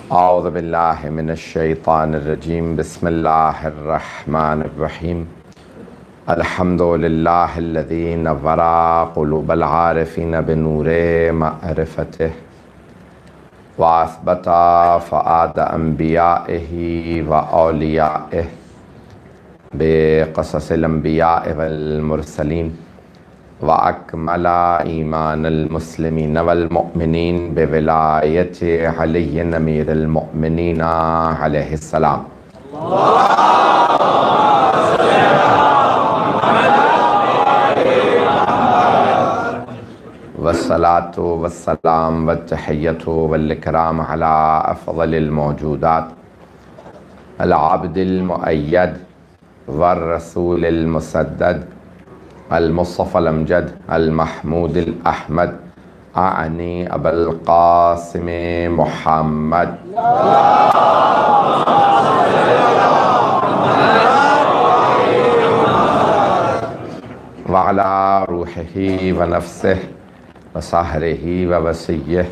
औज़ु बिल्लाहि मिनश्शैतानिर्रजीम बिस्मिल्लाहिर्रहमानिर्रहीम अल्हम्दुलिल्लाहिल्लज़ी नव्वरा क़ुलूबल आरिफ़ीन बिनूरे मअरिफ़तिह व असबता फ़ुआद अंबियाइही व औलियाइह बिक़ससिल अंबियाइ वल मुरसलीन व अकमला ईमानल मुस्लिमीन वल मुअमिनीन बिविलायति अलिय्यिन अमीरुल मुअमिनीन अलैहिस्सलाम। वस्सलातु वस्सलाम वत्तहिय्यतु वल इकराम अला अफ़ज़लिल मौजूदात अल अब्दिल मुअय्यद वर रसूलिल मुसद्दद अल मुस्तफ़ल अमजद अल महमूदिल अहमद आनी अबुल क़ासिम मुहम्मद व अला रूहिही व नफ्सिही व सहरिही व वसिय्यिही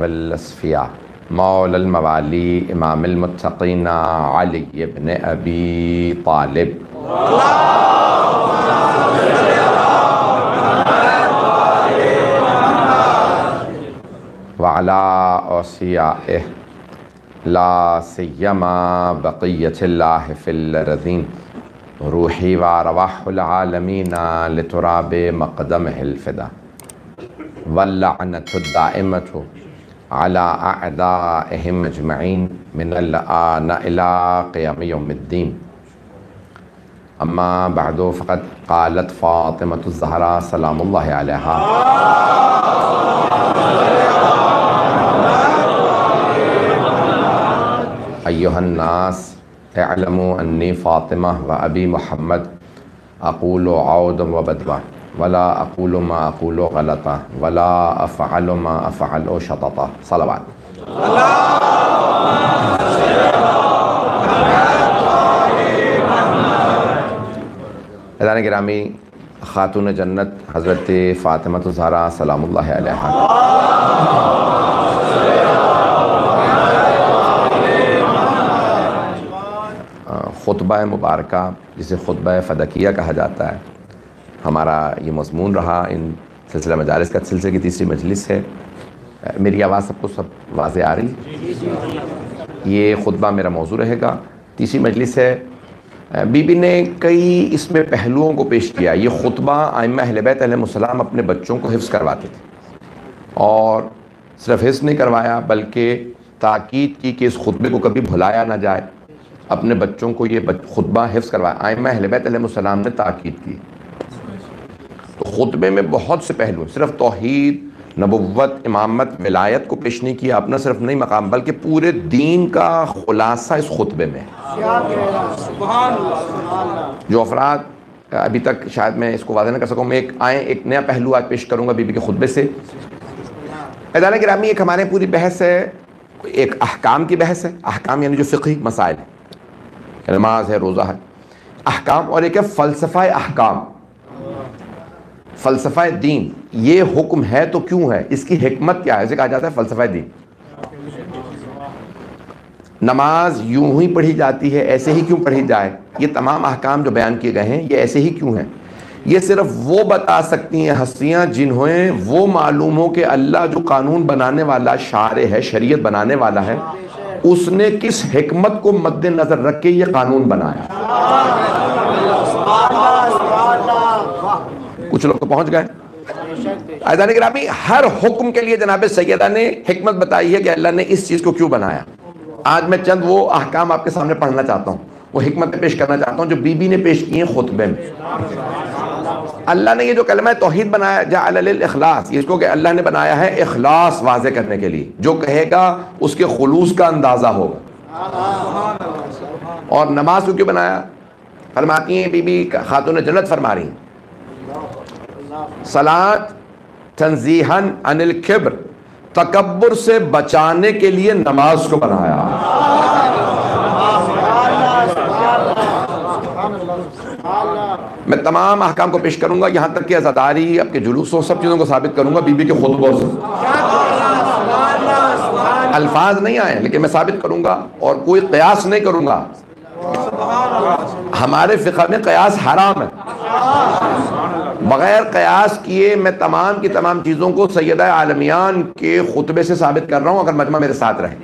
वल अस्फ़िया मौलल मवाली इमामिल मुत्तक़ीन अली इब्न अबी तालिब व अला औसियाइह ला सिय्यमा बक़िय्यतिल्लाहि फिल अर्ज़ीन रूही व अरवाहुल आलमीन लितुराबि मक़दमिहिल फ़िदा वल्लअनतु दाइमतु अला अअदाइहिम अजमईन मिनल आन इला क़ियाम यौमिद्दीन। अम्मा बअदु फ़क़द क़ालत फ़ातिमतु ज़हरा सलामुल्लाहि अलैहा अय्युहन्नास इअलमू अन्नी फ़ातिमा व अबी मुहम्मद अक़ूलु औदम व बदवा वला अक़ूलु मा अक़ूलु ग़लता वला अफ़अलु मा अफ़अलु शतता। सलावत। अज़ान गिरामी, ख़ातून जन्नत हज़रत फ़ातिमा ज़हरा सलामुल्लाहि अलैहा ख़ुतबा मुबारका, जिसे ख़ुतबा फ़दकिया कहा जाता है, हमारा ये मज़मून रहा। इन सिलसिला मजालिस का सिलसिले की तीसरी मजलिस है। मेरी आवाज़ सबको सब वाज़ेह आ रही? ये ख़ुतबा मेरा मौजू रहेगा। तीसरी मजलिस है। बीबी ने कई इसमें पहलुओं को पेश किया। ये ख़ुतबा आइम्मा अहले बैत अलैहिमुस्सलाम अपने बच्चों को हिफ्ज़ करवाते थे, और सिर्फ हिफ्ज़ नहीं करवाया बल्कि ताकीद की कि इस ख़ुतबे को कभी भुलाया ना जाए। अपने बच्चों को ये ख़ुतबा हिफ्ज़ करवाया। आइम्मा अहले बैत अलैहिमुस्सलाम ने ताकीद की। तो ख़ुतबे में बहुत से पहलू, सिर्फ तौहीद, नबुव्वत, इमामत, विलायत को पेश नहीं किया अपना सिर्फ नहीं मकाम, बल्कि पूरे दीन का खुलासा इस खुतबे में। जो अफराद अभी तक शायद मैं इसको वाज़ेह न कर सकूँ, मैं एक नया पहलू आज पेश करूँगा बीबी के खुतबे से। अज़ान गिरामी, एक हमारे पूरी बहस है, एक अहकाम की बहस है। अहकाम यानी जो फ़िक़ही मसाइल है, नमाज है, रोज़ा है, अहकाम। और एक है फ़लसफ़ा अहकाम, फ़लसफ़ा दीन। ये हुक्म है तो क्यों है, इसकी हिकमत क्या है, इसे कहा जाता है फ़लसफ़ा दीन। नमाज यूं ही पढ़ी जाती है, ऐसे ही क्यों पढ़ी जाए, ये तमाम अहकाम जो बयान किए गए हैं ये ऐसे ही क्यों हैं, ये सिर्फ वो बता सकती हैं हस्तियाँ जिन्हें वो मालूम हो कि अल्लाह जो कानून बनाने वाला शारे है, शरीयत बनाने वाला है, उसने किस हिकमत को मद्देनज़र रख के ये कानून बनाया। कुछ लोग तो पहुंच गए। अज़ान गिरामी, हर हुक्म के लिए जनाब सैयदा ने हिकमत बताई है कि अल्लाह ने इस चीज़ को क्यों बनाया। आज मैं चंद वो अहकाम आपके सामने पढ़ना चाहता हूँ, वो हिकमतें पेश करना चाहता हूँ जो बीबी ने पेश की हैं खुतबे में। अल्लाह ने ये जो कलमा तौहीद बनाया, जअल लिल इखलास, इसको कि अल्लाह ने बनाया है इखलास वाज़े करने के लिए। जो कहेगा उसके खुलूस का अंदाज़ा होगा। और नमाज को क्यों बनाया, फरमाती हैं बीबी खातून जन्नत फरमा रही हैं, सलात तंज़ीहन अनिल किब्र, तकब्बुर से बचाने के लिए नमाज को बनाया। मैं तमाम अहकाम को पेश करूंगा, यहाँ तक कि अज़ादारी, आपके जुलूसों, सब चीज़ों को साबित करूंगा बीबी के खुतबों से। अल्फाज नहीं आए, लेकिन मैं साबित करूंगा और कोई कयास नहीं करूंगा। हमारे फिक़ह में कयास हराम है। बगैर कयास किए मैं तमाम की तमाम चीज़ों को सैयदा आलमियान के खुतबे से साबित कर रहा हूँ, अगर मजमा मेरे साथ रहे।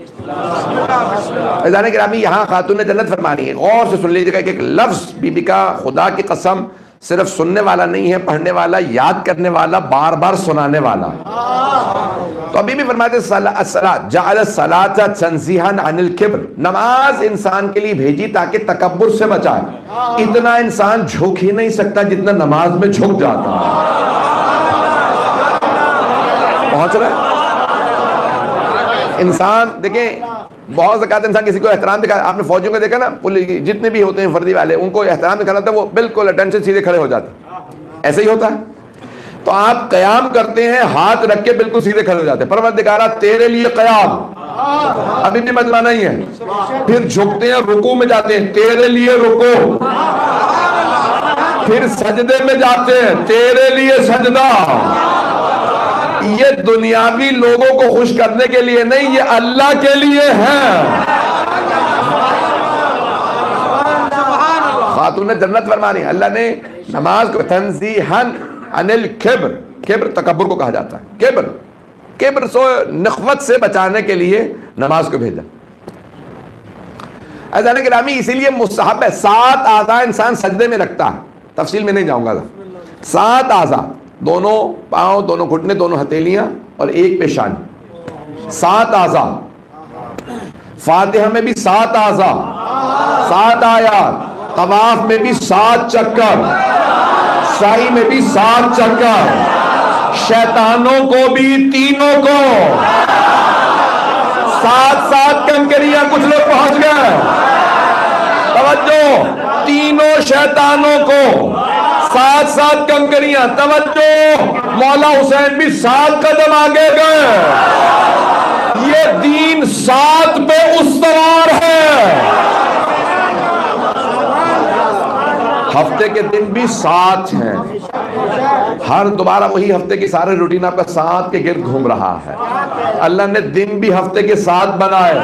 जाने गिरामी, यहाँ खातून जन्नत फरमानी है, गौर से सुन लीजिएगा कि एक लफ्ज़ बीबी का खुदा की कसम सिर्फ सुनने वाला नहीं है, पढ़ने वाला, याद करने वाला, बार बार सुनाने वाला। तो अभी भी फरमाते जअल सलात तंज़ीहन अनिल किब्र, नमाज इंसान के लिए भेजी ताकि तकब्बुर से बचाए। इतना इंसान झुक ही नहीं सकता जितना नमाज में झुक जाता है। पहुंच रहा है इंसान। देखें, बहुत ज़कात इंसान किसी को एहतराम दिखा, आपने फौजियों को देखा ना, पुलिस जितने भी होते हैं वर्दी वाले, उनको एहतराम दिखाना था, वो बिल्कुल अटेंशन सीधे खड़े हो जाते। ऐसे ही होता है। तो आप कयाम करते हैं, हाथ रख के बिल्कुल सीधे खड़े हो जाते हैं। परवरदिगारा तेरे लिए कयाम, अभी भी मजमा नहीं है। फिर झुकते हैं, रुकू में जाते हैं, तेरे लिए रुको। फिर सजदे में जाते हैं, तेरे लिए सजदा। ये दुनियावी लोगों को खुश करने के लिए नहीं, ये अल्लाह के लिए है। खातून जन्नत फरमानी, अल्लाह ने नमाज को तंज़ीहन अनिल किब्र, किब्र तकब्बुर को कहा जाता है। किब्र, किब्र सो नखवत से बचाने के लिए नमाज को भेजा। अज़ान गिरामी, इसीलिए मुस्तहब है। 7 आज़ा इंसान सजदे में रखता है, तफसील में नहीं जाऊंगा। 7 आज़ा, दोनों पांव, दोनों घुटने, दोनों हथेलियां और एक पेशानी। 7 आज़ा। फातिहा में भी 7 आज़ा, 7 आयात। तवाफ में भी 7 चक्कर, साई में भी 7 चक्कर। शैतानों को भी, तीनों को 7-7 कंकरियां। कुछ लोग पहुंच गए, तवज्जो, तीनों शैतानों को 7-7 कंकरियां। तवज्जो, मौला हुसैन भी 7 कदम आगे गए। ये दीन 7 पे उस्तवार है। हफ्ते के दिन भी 7 हैं। हर दोबारा वही हफ्ते की सारे रूटीन आपका 7 के गिर्द घूम रहा है। अल्लाह ने दिन भी हफ्ते के 7 बनाए,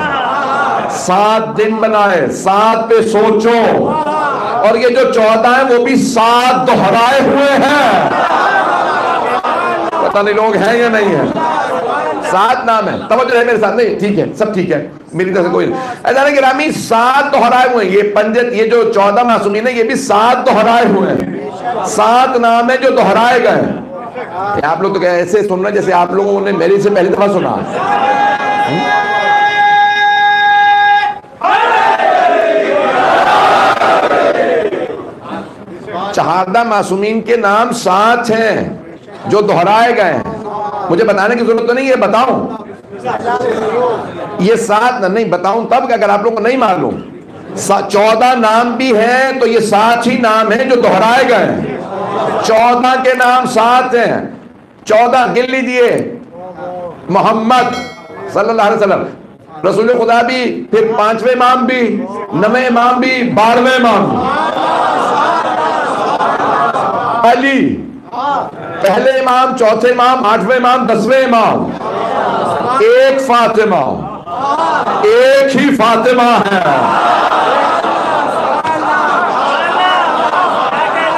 7 दिन बनाए। 7 पे सोचो। और ये जो 14 है वो भी 7 दोहराए हुए हैं। पता नहीं लोग हैं या नहीं है। 7 नाम है, तवज्जो है मेरे साथ। नहीं, ठीक है, सब ठीक है, मेरी तरफ से कोई नहीं। गिरामी, 7 दोहराए हुए हैं। ये पंजत, ये जो 14 मासूमीन है, ये भी 7 दोहराए हुए हैं। 7 नाम है जो दोहराए गए। आप लोग तो ऐसे सुन रहे जैसे आप लोगों ने मेरी से पहली दफा सुना। शहादा मासूमीन के नाम 7 हैं जो दोहराए गए हैं। मुझे बताने की जरूरत तो नहीं है, बताऊं ये 7 नहीं बताऊं तब कि अगर आप लोगों को नहीं मालूम। 14 नाम भी हैं तो ये 7 ही नाम हैं जो दोहराए गए हैं। 14 के नाम 7 हैं। 14 गिन लीजिए। मोहम्मद सल्लल्लाहु अलैहि वसल्लम, रसूल खुदा भी, फिर 5वें इमाम भी, 9वें इमाम भी, 12वें इमाम भी। अली पहले इमाम, चौथे इमाम, 8वें इमाम, 10वें इमाम। एक फातिमा, एक ही फातिमा है।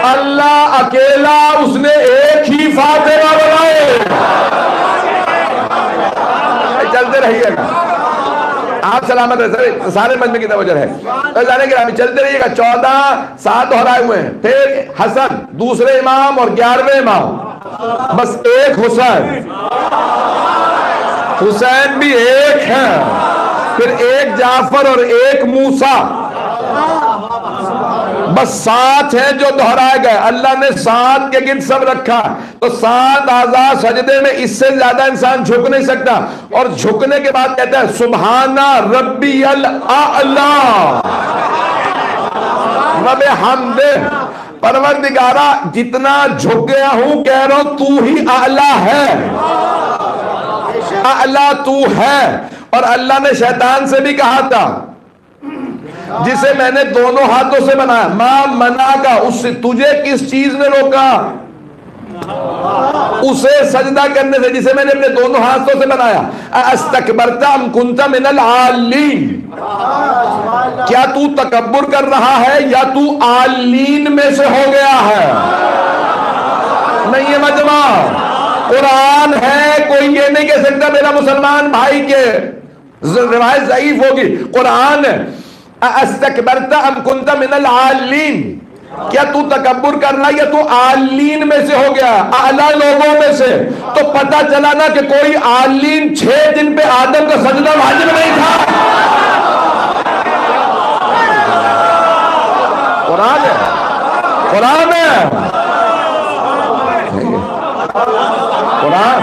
अल्लाह अकेला, उसने एक ही फातिमा बनाए। चलते रहिएगा, आप सलामत रहे। सारे मजमे की तवज्जो है, तो जाने के चलते रहिएगा। 14 7 दोहराए हुए हैं। फिर हसन दूसरे इमाम और 11वें इमाम, बस एक हुसैन। हुसैन भी एक है। फिर एक जाफर और एक मूसा, बस 7 हैं जो दोहराए गए। अल्लाह ने 7 के गिर्द सब रखा। तो 7 आज़ा सजदे में, इससे ज्यादा इंसान झुक नहीं सकता। और झुकने के बाद कहता है सुब्हाना रब्बियल आला व बिहम्दे। परवरदिगारा, जितना झुक गया हूं, कह रहा हूं तू ही आला है, आला तू है। और अल्लाह ने शैतान से भी कहा था, जिसे मैंने दोनों हाथों से बनाया, मां मना का, उससे तुझे किस चीज ने रोका? उसे सजदा करने से जिसे मैंने अपने दोनों हाथों से बनाया। अस्तकबरता अम कुंता मिनल आलीन, क्या तू तकब्बुर कर रहा है या तू आलीन में से हो गया है? नहीं है मजमा, कुरान है, कोई ये नहीं कह सकता मेरा मुसलमान भाई के रिवायत ज़ईफ होगी। कुरान अस्तकबरता अम कुंता मिनल आलीन, क्या तू तकब्बुर कर रहा है या तू आलीन में से हो गया, आला लोगों में से? तो पता चला ना कि कोई आलीन 6 दिन पे आदम का सजदा वाजिब नहीं था। कुरान है, कुरान है, कुरान।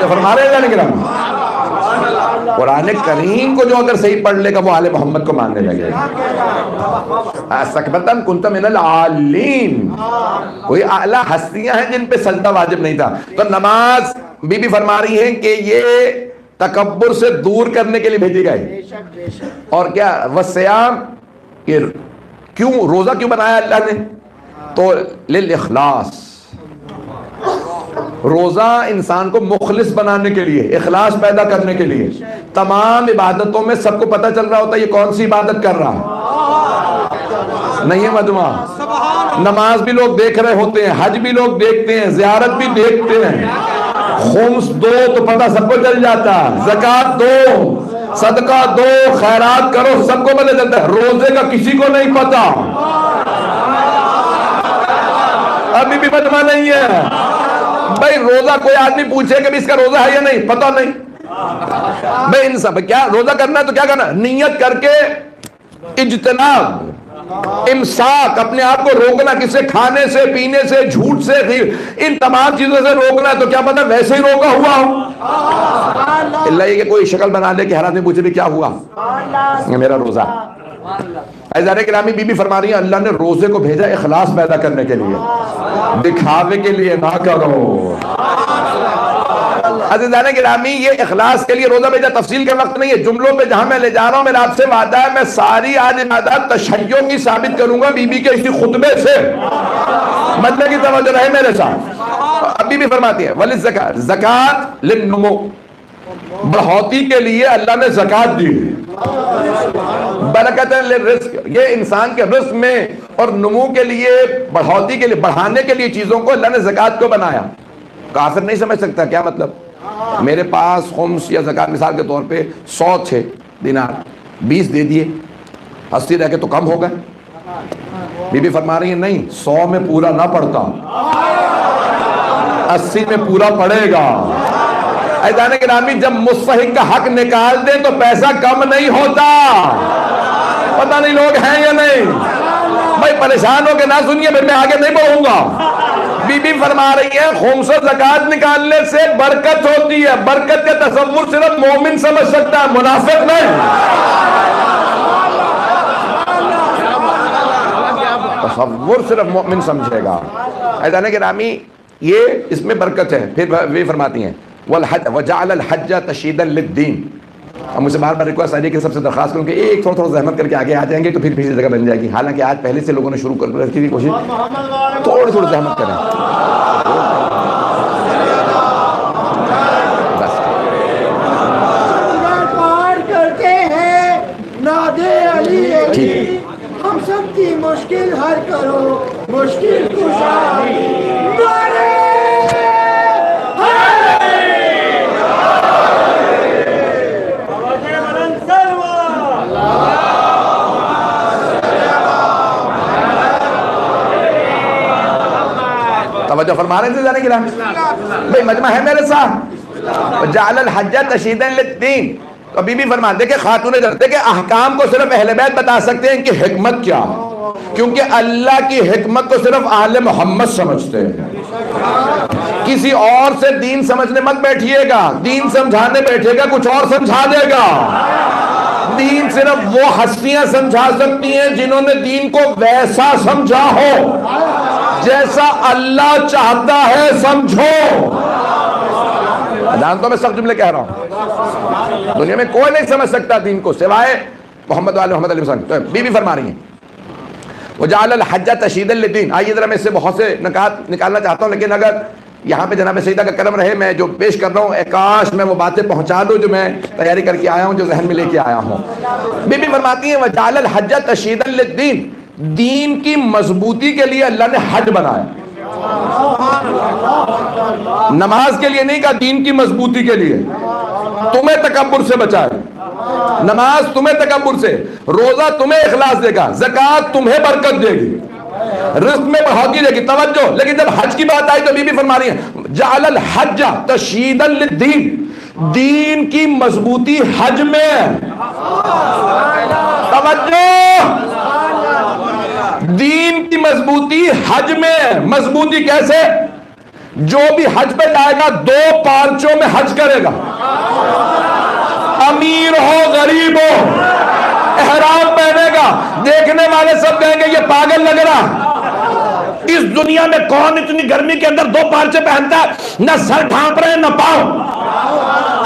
फरमा रहे हैं कुरान करीम को जो अगर सही पढ़ लेगा वो आले मोहम्मद को मानने लगेगा। सकबतन कुंत मिनल आलीन, कोई आला हस्तियां हैं जिन पे सजदा वाजिब नहीं था। तो नमाज बीबी फरमा रही है कि ये तकब्बुर से दूर करने के लिए भेजी गई। और क्या वस्याम, क्यों रोजा क्यों बनाया अल्लाह ने? तो लिल इखलास, रोजा इंसान को मुखलिस बनाने के लिए, इखलास पैदा करने के लिए। तमाम इबादतों में सबको पता चल रहा होता है ये कौन सी इबादत कर रहा है। नहीं है मजमा, नमाज भी लोग देख रहे होते हैं, हज भी लोग देखते हैं, ज़ियारत भी देखते हैं, खुम्स दो तो पता सबको चल जाता, ज़कात दो, सदका दो, खैरात करो, सबको पता चलता है। रोजे का किसी को नहीं पता, अभी भी मजमा नहीं है भाई। रोजा कोई आदमी पूछे कि इसका रोजा है या नहीं, पता नहीं भाई। इन सब क्या रोजा करना है तो क्या करना, नियत करके इज्तनाब, इमसाक, अपने आप को रोकना, किसे खाने से, पीने से, झूठ से, इन तमाम चीजों से रोकना। तो क्या पता वैसे ही रोका हुआ हो, अल्लाह ये कि कोई शक्ल बना ले कि हर आदमी पूछे भी क्या हुआ, मेरा रोजा। ऐज़ारे किरामी बीबी फरमा रही है अल्लाह ने रोजे को भेजा इखलास पैदा करने के लिए, दिखावे के लिए ना करो। अज़ीज़ाने किरामी ये इखलास के लिए रोजा भेजा, तफसील के वक्त नहीं है, जुमलों पे जहां मैं ले जा रहा हूं। मेरा आपसे वादा है मैं सारी आज इबादत तशय्यो की साबित करूंगा बीबी के इसी खुतबे से, मतलब की तवज्जो रहे मेरे साथ। अब बीबी फरमाती है वलिल ज़कात, ज़कात लिन्नुमू, बढ़ोतरी के लिए अल्लाह ने ज़कात दी। बरकत लिर्रिज़्क़, ये इंसान के रिज़्क़ में और नमू के लिए, बढ़ोतरी के लिए, बढ़ाने के लिए चीजों को अल्लाह ने ज़कात को बनाया। काफिर नहीं समझ सकता क्या मतलब, मेरे पास खुम्स या ज़कात मिसाल के तौर पे 100 थे दिनार, 20 दे दिए, 80 रह के तो कम हो गए। बीबी फरमा रही है नहीं, 100 में पूरा ना पड़ता, 80 में पूरा पड़ेगा। ऐज़ाने किरामी जब मुस्तहिक का हक निकाल दे तो पैसा कम नहीं होता। पता नहीं लोग हैं या नहीं भाई, परेशान हो के ना सुनिए, फिर मैं आगे नहीं बढ़ूंगा। बीबी फरमा रही है खुम्स ज़कात निकालने से बरकत होती है। बरकत का तसव्वुर सिर्फ मोमिन समझ सकता है, मुनाफिक नहीं। तसव्वुर सिर्फ मोमिन समझेगा। ऐज़ाने किरामी ये इसमें बरकत है। फिर वे फरमाती हैं वजअल हज्ज तशयीदन लिद्दीन। अब मुझे बार बार रिक्वेस्ट आ रही है कि सबसे दरखास्त करूँ कि एक थोड़ा जहमत करके आगे आ जाएंगे तो फिर पीछे जगह बन जाएगी। हालांकि आज पहले से लोगों ने शुरू कर रखी थी कोशिश, थोड़ी जहमत करें बस। करते हैं नादे अली अली, हम सब की मुश्किल हल करो, मुश्किल कुशा नारे तवज्जो फरमा रहे थे जाने के भाई, मजमा है मेरे साथ। जालल हज्ज तशयीदन लिद्दीन। तो बीबी फरमा देखे खातून डरते कि अहकाम को सिर्फ अहले बैत बता सकते हैं, इनकी हिकमत क्या, क्योंकि अल्लाह की हिकमत को सिर्फ आले मोहम्मद समझते हैं। किसी और से दीन समझने मत बैठिएगा, दीन समझाने बैठेगा कुछ और समझा देगा। दीन सिर्फ वो हस्तियां समझा सकती हैं जिन्होंने दीन को वैसा समझा हो जैसा अल्लाह चाहता है समझो। जानता हूं मैं सख्त जुमले कह रहा हूं। दुनिया में कोई नहीं समझ सकता दीन को सिवाय मोहम्मद वाले तो बीबी फरमा रही है वो जाल हज्जा तशीदल दीन। आइए जरा मैं इससे बहुत से निकात निकालना चाहता हूं, लेकिन अगर यहाँ पे जनाब सईदा का करम रहे मैं जो पेश कर रहा हूँ काश मैं वो बातें पहुंचा दूं जो मैं तैयारी करके आया हूँ, जो जहन में लेके आया हूँ। बीबी फरमाती है वजाल हज्जा तशीदल दीन, दीन की मजबूती के लिए अल्लाह ने हज बनाया, नमाज के लिए नहीं कहा, दीन की मजबूती के लिए। तुम्हें तकब्बुर से बचाए, नमाज तुम्हें तकब्बुर से, रोजा तुम्हें इखलास देगा, ज़कात तुम्हें बरकत देगी, रिज़्क़ में बढ़ोतरी देगी, तवज्जो। लेकिन जब हज की बात आई तो बीबी फरमा रही है जालल हज्जा तशीदल लिद्दीन, दीन की मजबूती हज में, तवज्जो, दीन की मजबूती हज में। मजबूती कैसे? जो भी हज पे जाएगा 2 पार्चों में हज करेगा, अमीर हो गरीब हो, एहराम पहनेगा, देखने वाले सब कहेंगे ये पागल लग रहा। इस दुनिया में कौन इतनी गर्मी के अंदर 2 पार्चे पहनता है? न सर ढांप रहे न पांव,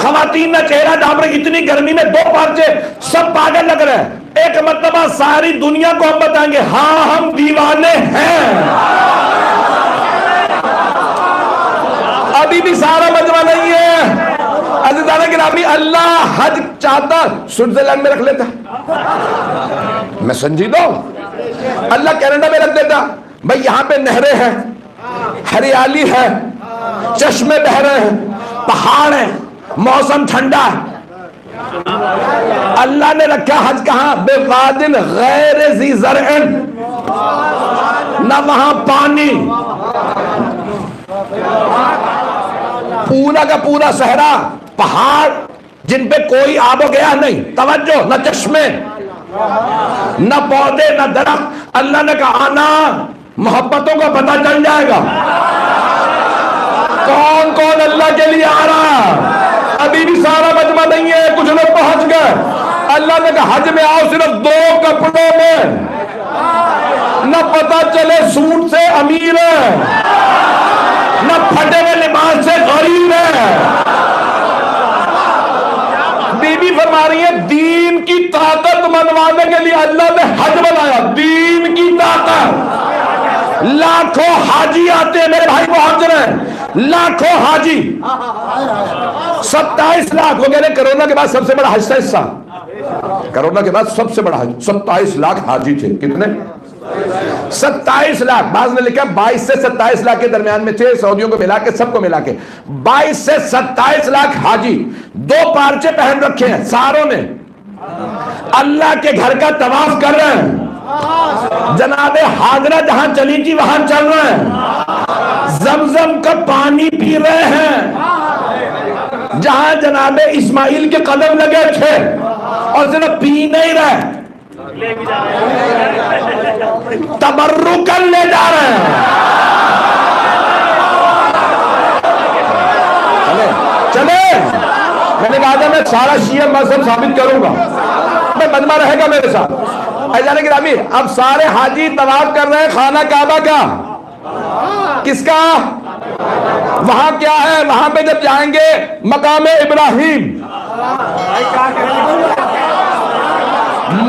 खवातीन न चेहरा ढांप रहे, इतनी गर्मी में 2 पार्चे, सब पागल लग रहे हैं। एक मतलब सारी दुनिया को हम बताएंगे हाँ हम दीवाने हैं। अभी भी सारा मजमा नहीं है अज़ीज़ान गिरामी। अल्लाह हज चाहता स्विट्जरलैंड में रख लेता, मैं संजीदा हूं, अल्लाह कनाडा में रख देता। भाई यहां पे नहरें हैं, हरियाली है, चश्मे बह रहे हैं, पहाड़ है, मौसम ठंडा है। अल्लाह ने रखा हज कहां? बेवादिन गैर ज़ी ज़रअन, न वहां पानी, पूरा का पूरा सहरा, पहाड़ जिन पे कोई आबो गया नहीं, तवज्जो, न चश्मे, न पौधे, न दरख्त। अल्लाह ने कहा आना, मोहब्बतों का पता चल जाएगा कौन कौन अल्लाह के लिए आ रहा है। अभी भी सारा मजमा नहीं है, कुछ लोग पहुंच गए। अल्लाह ने कहा हज में आओ सिर्फ 2 कपड़ों में, न पता चले सूट से अमीर है, न फटे हुए लिबास से गरीब है। बीबी फरमा रही है दीन की ताकत मनवाने के लिए अल्लाह ने हज बनाया, दीन की ताकत। लाखों हाजी आते हैं मेरे भाई को, हज रहे हैं लाखों हाजी, 27 लाख हो गए कोरोना के बाद सबसे बड़ा हज था इस साल, कोरोना के बाद सबसे बड़ा हज 27 लाख हाजी थे। कितने? 27 लाख। बाज़ ने लिखा 22 से 27 लाख के दरमियान में थे, सऊदियों को मिला के, सबको मिला के 22 से 27 लाख हाजी 2 पार्चे पहन रखे हैं सारों ने, अल्लाह के घर का तवाफ कर रहे हैं। जनाबे हाजरा जहां चली थी वहां चल रहे हैं, जमजम का पानी पी रहे हैं, जहां जनाबे इस्माइल के कदम लगे थे और सिर्फ पी नहीं रहे, तबर्रुकन ले जा रहे हैं। चले मैंने कहा था मैं सारा शिया मजहब साबित करूंगा, मैं मजमा रहेगा मेरे साथ। अज़ीज़ान गिरामी अब सारे हाजी तवाफ कर रहे हैं खाना काबा का, किसका? वहां क्या है? वहां पे जब जाएंगे मकाम इब्राहिम,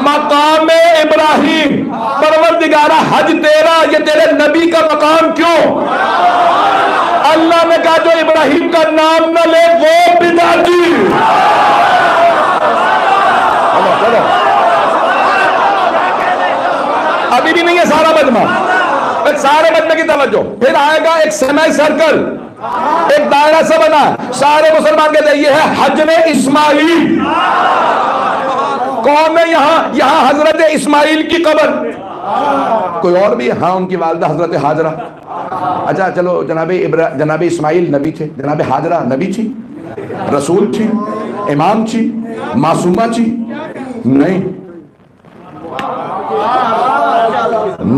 मकाम इब्राहिम, परवरदिगारा हज तेरा, ये तेरे नबी का मकाम क्यों? अल्लाह ने कहा जो इब्राहिम का नाम न ले वो बिदाती। चलो अभी भी नहीं है सारा मजमा, सारे मजमे की तवज्जो। फिर आएगा एक सेमी सर्कल, एक दायरा सा बना, सारे मुसलमान कहते हैं ये है हज में इस्माइल। कौन है यहाँ? यहाँ हजरत इस्माइल की कब्र। कोई और भी? हाँ उनकी वालिदा हजरत हाजरा। अच्छा चलो, जनाबे इस्माइल नबी थे, जनाबे हाजरा नबी थी, रसूल थी, इमाम थी, मासूमा थी? नहीं,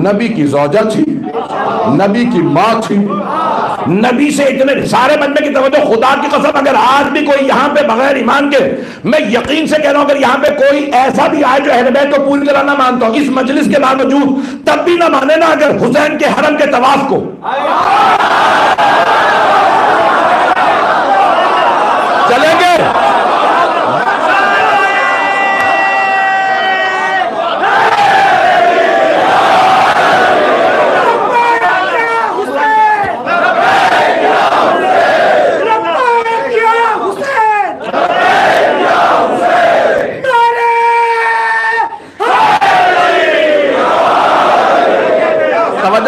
नबी की ज़ौजा थी, नबी की माँ थी, नबी से इतने सारे बनने की तवज्जो। खुदा की कसम अगर आज भी कोई यहाँ पे बगैर ईमान के, मैं यकीन से कह रहा हूँ अगर यहाँ पे कोई ऐसा भी आए जो अहले बैत को पूरी तरह ना मानता हूँ इस मजलिस के बावजूद, तब भी ना माने ना अगर हुसैन के हरम के तवाफ को।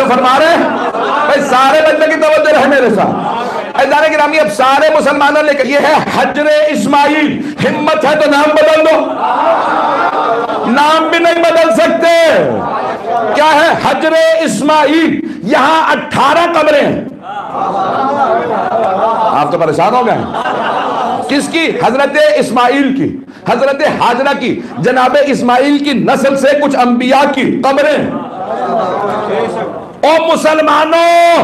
तवज्जो फरमा रहे हैं भाई, सारे बंदे की तवज्जो रहे मेरे साथ। ऐदाने गिरामी, अब सारे मुसलमानों ने ये है हजरे इस्माइल, हिम्मत है तो नाम बदल दो। नाम भी नहीं बदल सकते। क्या है हजरे इस्माइल? यहां 18 कब्रें हैं। आप तो परेशान हो गए। किसकी? हजरत इस्माइल की, हजरत हाजरा की, जनाबे इस्माइल की नस्ल से कुछ अंबिया की कब्रें। और मुसलमानों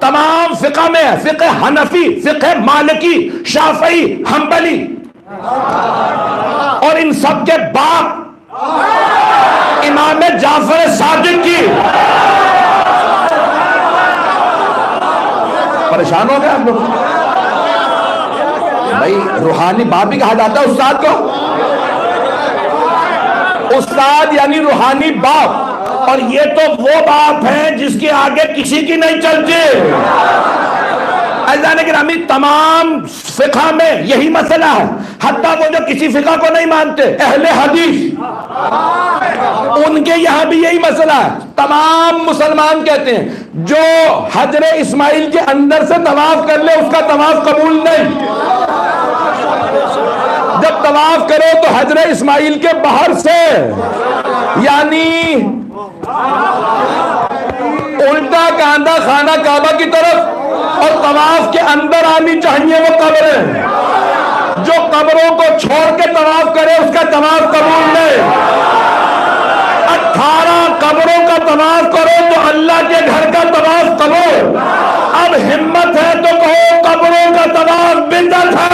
तमाम फिक़ा में है, फिक़े हनफी, फिक़े मालिकी, शाफई, हम्बली, और इन सब के बाप इमाम जाफर सादिक की। परेशान हो गए आप लोग भाई। रूहानी बाप भी कहा जाता है उस्ताद को, उस्ताद यानी रूहानी बाप। और ये तो वो बाप है जिसके आगे किसी की नहीं चलती। ऐज़ान गिरामी, तमाम फिक़ा में यही मसला है। हत्ता वो जो किसी फिक़ा को नहीं मानते, अहले हदीस, उनके यहां भी यही मसला है। तमाम मुसलमान कहते हैं जो हजरे इस्माइल के अंदर से तवाफ कर ले उसका तवाफ कबूल नहीं। जब तवाफ करो तो हजरे इस्माइल के बाहर से, यानी उल्टा कांधा खाना काबा की तरफ, और तवाफ के अंदर आनी चाहिए वो कब्रें। जो कब्रों को छोड़ के तवाफ करे उसका तवाफ कबूल नहीं। 18 कब्रों का तवाफ करो तो अल्लाह के घर का तवाफ कबूल। अब हिम्मत है तो कहो कब्रों का तवाफ बिदअत है।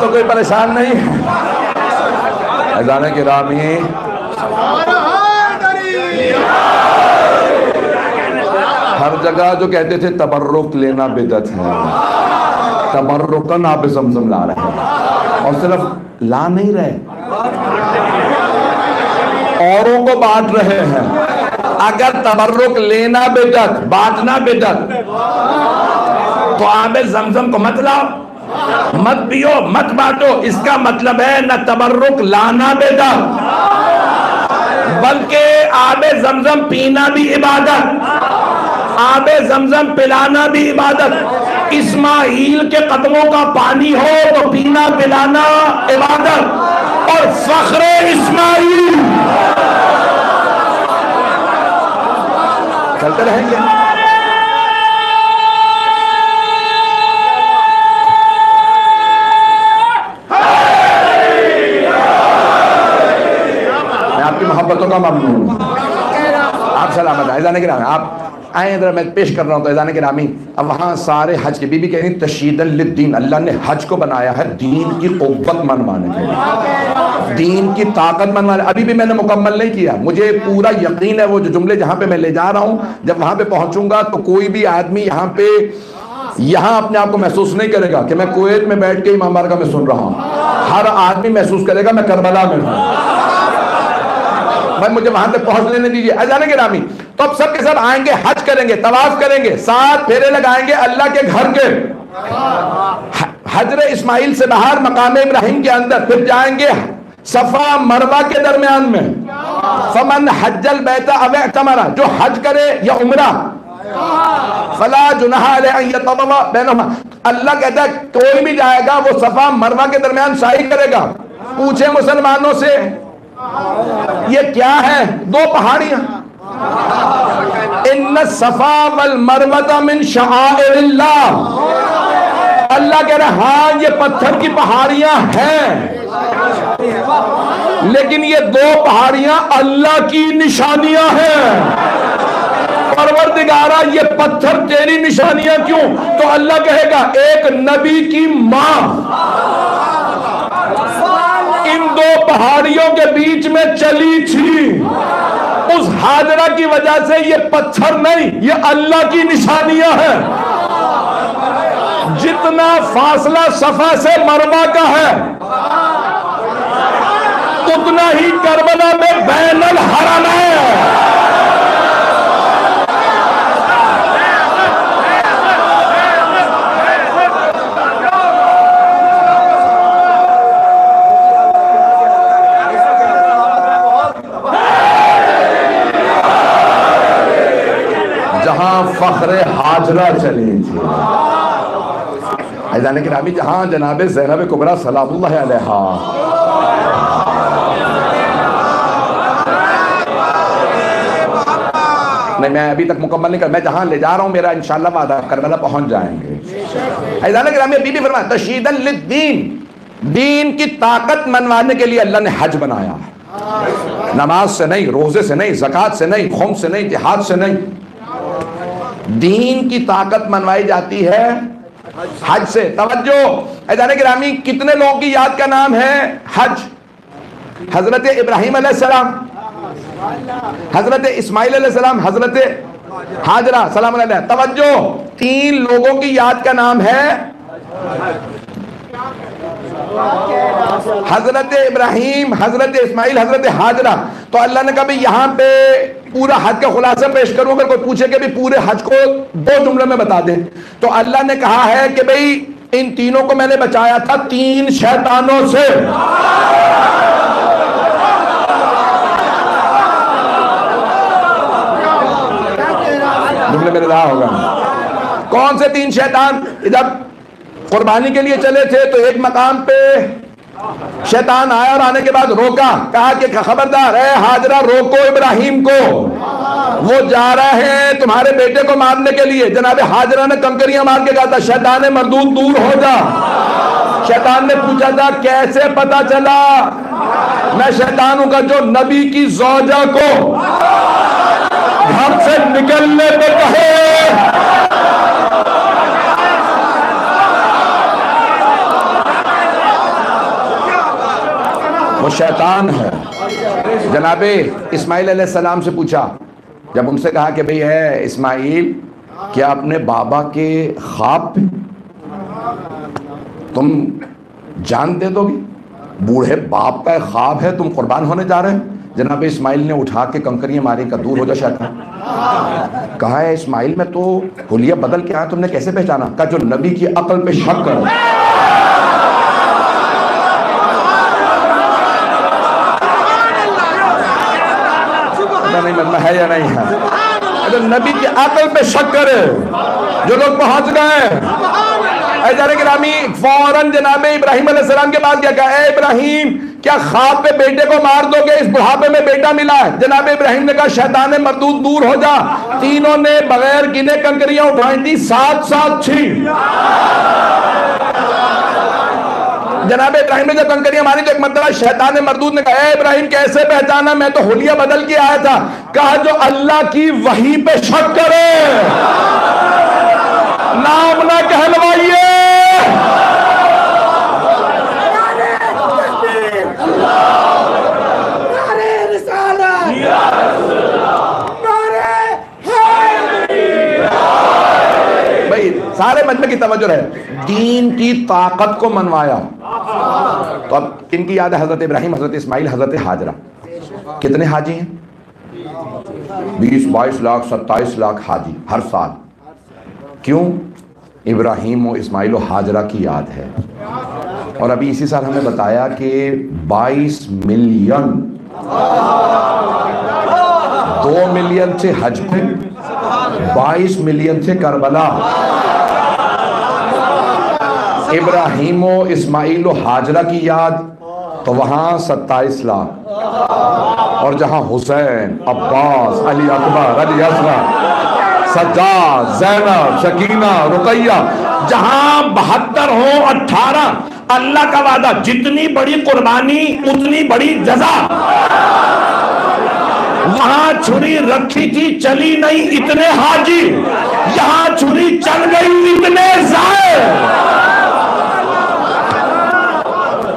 कोई परेशान नहीं है। ऐज़ान गिरामी, हर जगह जो कहते थे तबर्रुक लेना बिदअत है, तबर्रुकन आप ज़मज़म ला रहे हैं। और सिर्फ ला नहीं रहे, औरों को बांट रहे हैं। अगर तबर्रुक लेना बिदअत, बांटना बिदअत, तो आबे ज़मज़म को मत लाओ, मत पियो, मत बांटो। इसका मतलब है न तबर्रुक लाना बिदअत, बल्कि आबे ज़मज़म पीना भी इबादत, आबे ज़मज़म पिलाना भी इबादत। इस्माइल के कदमों का पानी हो तो पीना पिलाना इबादत। और फ़ख्रे इस्माइल चलते रहेंगे। आपकी मोहब्बतों का ममनून, आप सलामत। ऐज़ान गिरामी, आप आए इधर, मैं पेश कर रहा हूँ तो ऐज़ान गिरामी। अब वहाँ सारे हज के, बीबी कह रही तशरीदन लिद्दीन, अल्लाह ने हज को बनाया है दीन की क़ुव्वत मनवाने के लिए, दीन की ताकत मनवाने। अभी भी मैंने मुकम्मल नहीं किया, मुझे पूरा यकीन है वो जो जुमले जहाँ पे मैं ले जा रहा हूँ, जब वहाँ पे पहुँचूंगा तो कोई भी आदमी यहाँ अपने आप को महसूस नहीं करेगा कि मैं कुवैत में बैठ के इमाम बारगाह में सुन रहा हूँ। हर आदमी महसूस करेगा मैं करबला में हूँ। भाई मुझे वहां तक पहुंच लेने दीजिए। ऐज़ान गिरामी, तो अब सब के सब आएंगे, हज करेंगे, तवाफ करेंगे, 7 फेरे लगाएंगे अल्लाह के घर के, हजरे इस्माइल से बाहर मकाम इब्राहिम के अंदर, फिर जाएंगे सफा मरवा के दरमियान में। फमन हज्जल बैता अव इतमरा, जो हज करे या उम्रा, फला जुनाह अलैहि अन यतववा बैनहुमा, अल्लाह कहता है कोई भी जाएगा वो सफा मरवा के दरमियान साई करेगा। पूछे मुसलमानों से ये क्या है? 2 पहाड़ियां, इन्न सफा वल मरवता मिन शआइरिल्लाह। अल्लाह कह रहा है हाँ ये पत्थर की पहाड़ियां हैं, लेकिन ये 2 पहाड़ियां अल्लाह की निशानियां हैं। परवरदिगारा ये पत्थर तेरी निशानियां क्यों? तो अल्लाह कहेगा एक नबी की मां इन 2 पहाड़ियों के बीच में चली थी, उस हाजरा की वजह से ये पत्थर नहीं, ये अल्लाह की निशानियां हैं। जितना फासला सफा से मरवा का है, उतना ही करबला में बैनल हरम है। जहां फख्रे हाजरा चली थी, ऐज़ान किरामी, जहां जनाब ज़ैनब कुबरा सलामुल्लाह अलैहा नहीं, मैं अभी तक मुकम्मल नहीं कर, मैं जहां ले जा रहा हूं मेरा इंशाअल्लाह वादा करबला पहुंच जाएंगे। ऐज़ान किरामी, बीबी फरमाया तशहीदन लिद्दीन, दीन की ताकत मनवाने के लिए अल्लाह ने हज बनाया है। नमाज से नहीं, रोजे से नहीं, ज़कात से नहीं, खुम से नहीं, जिहाद से नहीं, दीन की ताकत मनवाई जाती है हज से। तवज्जो ऐज़ान गिरामी, कितने लोगों की याद का नाम है हज? हजरत इब्राहिम अलैहिस्सलाम, हजरत इस्माइल अलैहिस्सलाम, हजरत हाजरा सलाम अलैहा। तवज्जो, 3 लोगों की याद का नाम है हजरत इब्राहिम, हजरत इस्माइल, हजरत हाजरा। तो अल्लाह ने कभी यहाँ पे पूरा हज का खुलासा पेश करूं, अगर कोई पूछे कि भी पूरे हज को 2 जुमले में बता दें, तो अल्लाह ने कहा है कि भाई इन तीनों को मैंने बचाया था 3 शैतानों से। जुमले मेरे रहा होगा। कौन से 3 शैतान? जब कुर्बानी के लिए चले थे तो एक मकाम पे शैतान आया और आने के बाद रोका, कहा कि खबरदार है हाजरा, रोको इब्राहिम को, वो जा रहे हैं तुम्हारे बेटे को मारने के लिए। जनाब हाजरा ने कंकरियां मार के कहा था शैतान मरदूद दूर हो जा। शैतान ने पूछा था कैसे पता चला मैं शैतान हूं का जो नबी की ज़ौजा को घर से निकलने पे कहे। वो शैतान है। जनाबे इस्माइल अलैहिस्सलाम से पूछा, जब उनसे कहा कि भाई है इस्माइल, क्या अपने बाबा के ख्वाब पे तुम जान दे दोगे? बूढ़े बाप का ख्वाब है, तुम कुर्बान होने जा रहे हैं। जनाब इस्माइल ने उठा के कंकरियां मारी, का दूर हो जा शैतान। कहा है इस्माइल मैं तो हुलिया बदल के आया, तुमने कैसे पहचाना? का जो नबी की अकल पे शक करो। नहीं मतलब है या नहीं है? अगर नबी की अकल पे शक करे जो लोग पहुंच गए, ऐज़ान गिरामी फौरन जनाबे इब्राहिम अलैहिस्सलाम के पास क्या कहा, इब्राहिम क्या ख्वाब पे बेटे को मार दोगे? इस बुढ़ापे में बेटा मिला है। जनाब इब्राहिम ने कहा शैतान मरदूद दूर हो जा। तीनों ने बगैर गिने कंकरियां उठाई थी, 7 थी। जनाब इब्राहिम ने जब कंकरियां मारी तो एक मतलब शैतान मरदूद ने कहा इब्राहिम कैसे पहचाना? मैं तो हुलिया बदल के आया था। कहा जो अल्लाह की वही पे शक करे नाम ना कहलवाइए। भाई सारे मजमे की तवज्जो है, दीन की ताकत को मनवाया। तो अब इनकी याद है हजरत इब्राहिम, हजरत इस्माइल, हजरत हाजरा। कितने हाजी हैं? 20, 22 लाख, 27 लाख हाजी हर साल। क्यों? इब्राहिम और इस्माइल और हाजरा की याद है। और अभी इसी साल हमें बताया कि 22 मिलियन 2 मिलियन थे हज पे, 22 मिलियन थे करबला। इब्राहिमो इस्माइल हाजरा की याद तो वहां 27 लाख, और जहां हुसैन, अब्बास, अली अकबर, अली असगर, सज्जाद, ज़ैनब, शकीना, रुकैया, जहां 72 हो 18, अल्लाह का वादा जितनी बड़ी कुर्बानी उतनी बड़ी जजा। वहां छुरी रखी थी चली नहीं इतने हाजी, यहां छुरी चल गई इतने जाए।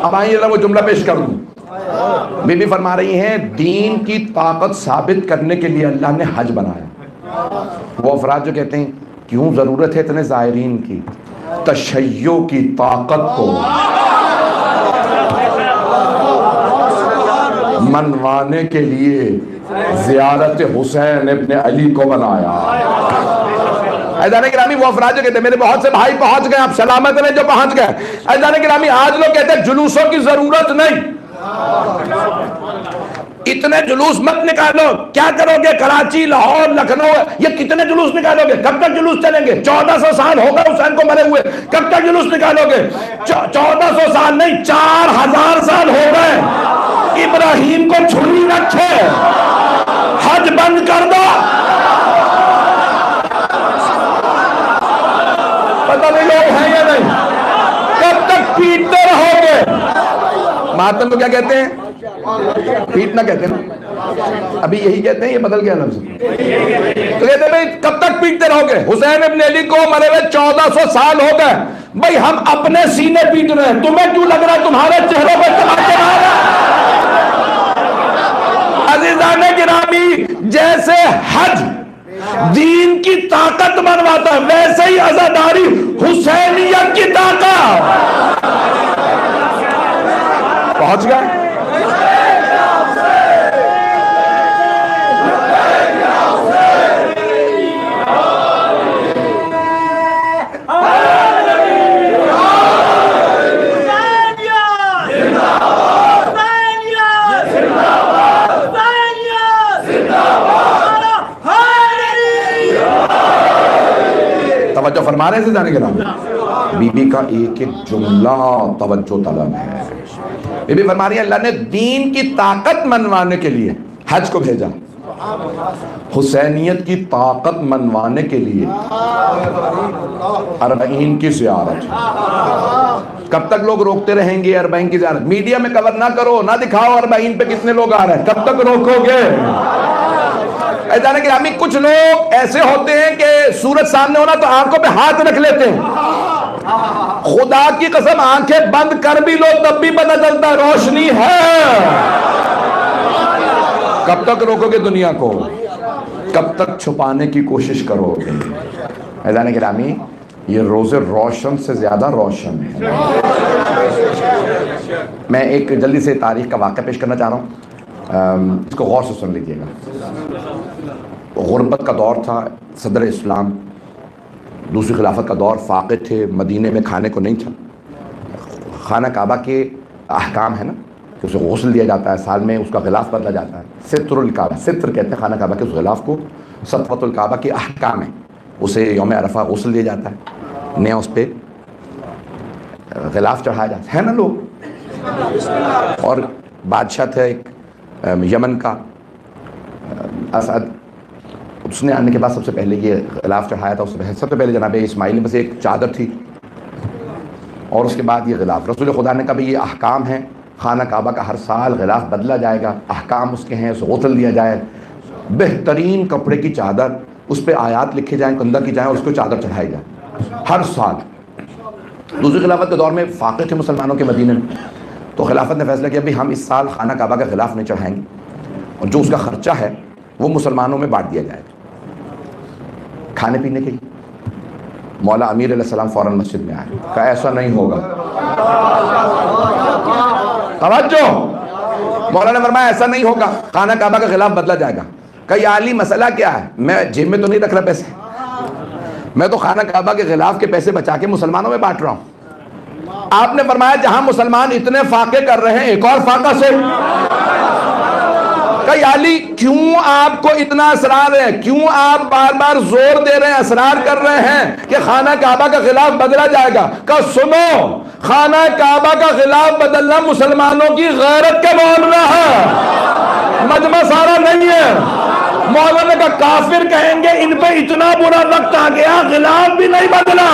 अब आइए वो जुमला पेश कर दूं। बीबी फरमा रही हैं दीन की ताकत साबित करने के लिए अल्लाह ने हज बनाया। वो अफराद जो कहते हैं क्यों ज़रूरत है इतने ज़ायरीन की, तशय्यो की ताकत को मनवाने के लिए ज़ियारत हुसैन इब्न अली को बनाया। गिरामी वो अफराद जो कहते हैं मेरे बहुत से भाई पहुंच गए, आप सलामत हैं जो पहुंच गए। गिरामी आज लोग कहते हैं जुलूसों की जरूरत नहीं, इतने जुलूस मत निकालो, क्या करोगे? कराची, लाहौर, लखनऊ, ये कितने जुलूस निकालोगे? कब तक जुलूस चलेंगे? 1400 साल होगा हुसैन को मरे हुए, कब तक जुलूस निकालोगे? 1400 साल नहीं, 4000 साल हो गए। इब्राहिम को छुरी रखे, हज बंद कर दो। पता नहीं लोग हैं या नहीं, कब तक पीटते रहोगे? मातम को क्या कहते हैं? पीटना कहते हैं ना, अभी यही कहते हैं, ये बदल गया लफ्ज़। तो कहते हैं भाई कब तक पीटते रहोगे? हुसैन इब्न अली को मरे हुए 1400 साल हो गए, भाई हम अपने सीने पीट रहे हैं, तुम्हें क्यों लग रहा है तुम्हारे चेहरों पर तमाचे मार रहे हैं? अज़ीज़ाने गिरामी, जैसे हज दीन की ताकत मनवाता है, वैसे ही अज़ादारी हुसैनियत की ताकत। पहुंच गए? तवज्जो फरमा रहे हैं जाने के नाम। बीबी का एक एक जुमला तवज्जो तलब है। बीबी फरमा रही है अल्लाह ने दीन की ताकत मनवाने के लिए हज को भेजा, हुसैनियत की ताकत मनवाने के लिए अरबईन की ज़ियारत। कब तक लोग रोकते रहेंगे अरबईन की ज़ियारत? मीडिया में कवर ना करो, ना दिखाओ अरबईन पे कितने लोग आ रहे हैं, कब तक रोकोगे? गिरामी कुछ लोग ऐसे होते हैं कि सूरज सामने होना तो आंखों पे हाथ रख लेते हैं। खुदा की कसम आंखें बंद कर भी लो तब भी पता चलता है रोशनी है। कब तक रोकोगे दुनिया को? कब तक छुपाने की कोशिश करोगे? ऐज़ान गिरामी, ये रोज़े रोशन से ज्यादा रोशन है। मैं एक जल्दी से तारीख का वाक़या पेश करना चाह रहा हूँ, इसको गौर से सुन लीजिएगा। गुरबत का दौर था, सदर इस्लाम, दूसरी खिलाफत का दौर, फाक़िद थे, मदीने में खाने को नहीं था। खाना काबा के अहकाम है ना कि उसे गुस्ल दिया जाता है, साल में उसका गिलाफ बदला जाता है। सित्रुल काबा, सित्र कहते हैं खाना काबा के उस गिलाफ को, सतवतुल काबा के अहकाम है। उसे यौम अरफा गुस्ल दिया जाता है, नया उस पर गिलाफ चढ़ाया जाता है ना लोग। और बादशाह था एक यमन का, असद, उसने आने के बाद सबसे पहले ये गिलाफ चढ़ाया था। उससे सबसे पहले जनाब इस्माइल में बस एक चादर थी और उसके बाद ये गिलाफ। रसूल खुदा ने कहा भाई ये अहकाम है, खाना काबा का हर साल गिलाफ बदला जाएगा, अहकाम उसके हैं, उसे गुस्ल दिया जाए, बेहतरीन कपड़े की चादर, उस पर आयात लिखे जाएँ, कंधा की जाए और उसको चादर चढ़ाई जाए हर साल। दूसरी खिलाफत के दौर में फाक़िद थे मुसलमानों के मदीने में, तो खिलाफत ने फैसला किया भाई हम इस साल खाना काबा का गिलाफ नहीं चढ़ाएंगे और जो उसका खर्चा है वो मुसलमानों में बांट दिया जाएगा खाने पीने के लिए। मौला अमीर अलैहिस्सलाम फ़ौरन मस्जिद में आए, कहा ऐसा नहीं होगा। तवज्जो, मौला ने फरमाया ऐसा नहीं होगा, खाना काबा का गिलाफ बदला जाएगा। कहा आली मसला क्या है? मैं जेब में तो नहीं रख रहा पैसे, मैं तो खाना काबा के गिलाफ के पैसे बचा के मुसलमानों में बांट रहा हूँ। आपने फरमाया जहां मुसलमान इतने फाके कर रहे हैं एक और फाका से। कई आली क्यों आपको इतना असरार है, क्यों आप बार बार जोर दे रहे हैं, असरार कर रहे हैं कि खाना काबा का खिलाफ बदला जाएगा? कहा सुनो, खाना काबा का खिलाफ बदलना मुसलमानों की गैरत का मामला है, मजमा सारा नहीं है। मौलाना का काफिर कहेंगे इन पे इतना बुरा वक्त आ गया, खिलाफ भी नहीं बदला।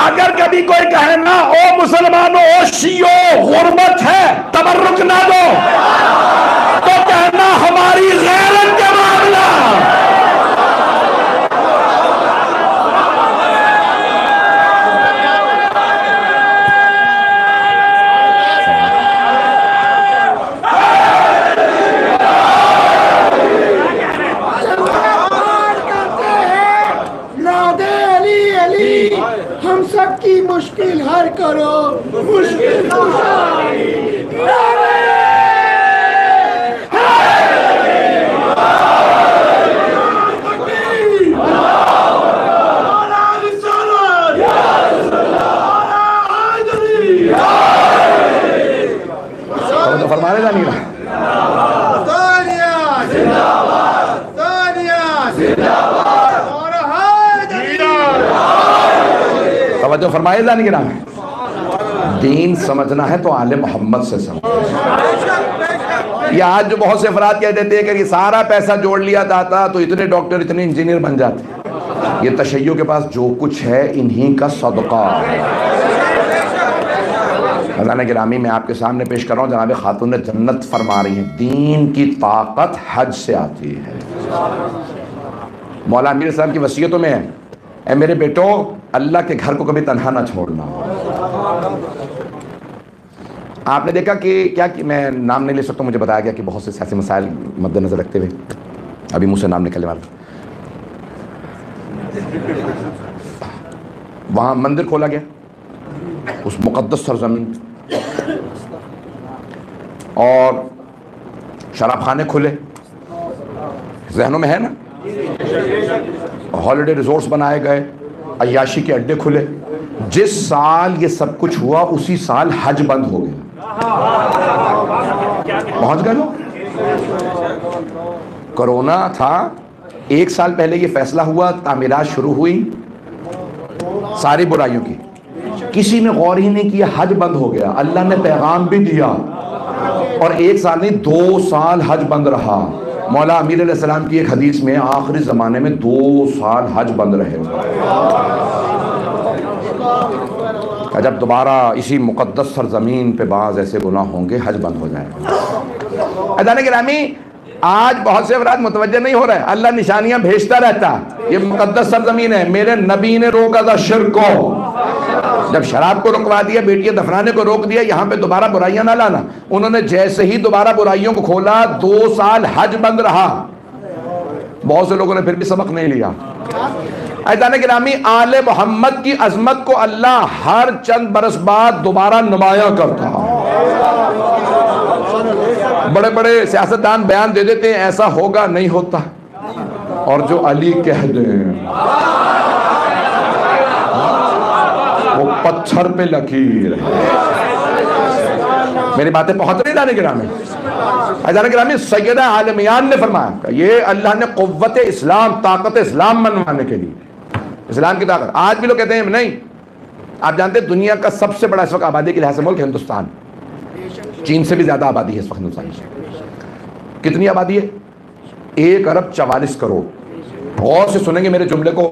अगर कभी कोई कहे ना ओ मुसलमानों, ओ शियो, गुर्बत है, तबर्रुक ना दो, तो कहना हमारी गैरत का मामला। करो मुश्किल कुशाई। तो फरमाने का नहीं रहा। तवज्जो फरमाए जाने के नाम है। दीन समझना है तो आले मोहम्मद से समझो। ये आज जो बहुत से अफराद कह देते हैं कि ये सारा पैसा जोड़ लिया जाता तो इतने डॉक्टर इतने इंजीनियर बन जाते। ये तशय्यो के पास जो कुछ है इन्हीं का सदका है। खजाना गिरामी मैं आपके सामने पेश कर रहा हूँ, जनाब खातून जन्नत फरमा रही हैं दीन की ताकत हज से आती है। मौला अमीर साहब की वसीयतों में है, ए मेरे बेटो अल्लाह के घर को कभी तन्हा ना छोड़ना। आपने देखा कि क्या कि मैं नाम नहीं ले सकता, मुझे बताया गया कि बहुत से सियासी मसाइल मद्देनजर रखते हुए अभी मुझसे नाम निकलने वाला, वहाँ मंदिर खोला गया उस मुक़द्दस सरज़मीन और शराब खाने खुले, जहनों में है ना, हॉलिडे रिजॉर्ट्स बनाए गए, अय्याशी के अड्डे खुले। जिस साल ये सब कुछ हुआ उसी साल हज बंद हो गया। पहुंच गए लोग। कोरोना था, एक साल पहले ये फैसला हुआ, तामीरात शुरू हुई सारी बुराइयों की, किसी ने गौर ही नहीं किया, हज बंद हो गया। अल्लाह ने पैगाम भी दिया और एक साल नहीं 2 साल हज बंद रहा। मौला अमीर अलैहिस्सलाम की एक हदीस में आखिरी ज़माने में 2 साल हज बंद रहे। जब दोबारा इसी मुक़द्दस सरज़मीन पे बाज़ ऐसे गुनाह होंगे हज बंद हो जाएगा। अज़ान गिरामी आज बहुत से अफराद मुतवज्जे नहीं हो रहे, अल्लाह निशानियां भेजता रहता। ये मुक़द्दस सरज़मीन है, मेरे नबी ने रोका था शिर्क को। जब शराब को रुकवा दिया, बेटियां दफनाने को रोक दिया, यहाँ पे दोबारा बुराइयां ना लाना। उन्होंने जैसे ही दोबारा बुराइयों को खोला 2 साल हज बंद रहा। बहुत से लोगों ने फिर भी सबक नहीं लिया। अज़ान गिरामी आले मोहम्मद की अजमत को अल्लाह हर चंद बरस बाद दोबारा नुमाया करता। बड़े बड़े सियासतदान बयान दे देते हैं ऐसा होगा, नहीं होता, और जो अली कह दें वो पत्थर पे लकीर है। मेरी बातें पहुंच रही जाने गिरामी। अज़ान गिरामी सैयदा आलमियान ने फरमाया ये अल्लाह ने कुव्वत इस्लाम, ताकत इस्लाम मनवाने के लिए, इस्लाम की ताकत। आज भी लोग कहते हैं नहीं, आप जानते हैं दुनिया का सबसे बड़ा इस वक्त आबादी के लिहाज से मुल्क हिंदुस्तान, चीन से भी ज्यादा आबादी है इस वक्त हिंदुस्तान में। कितनी आबादी है? 1 अरब 44 करोड़। गौर से सुनेंगे मेरे जुमले को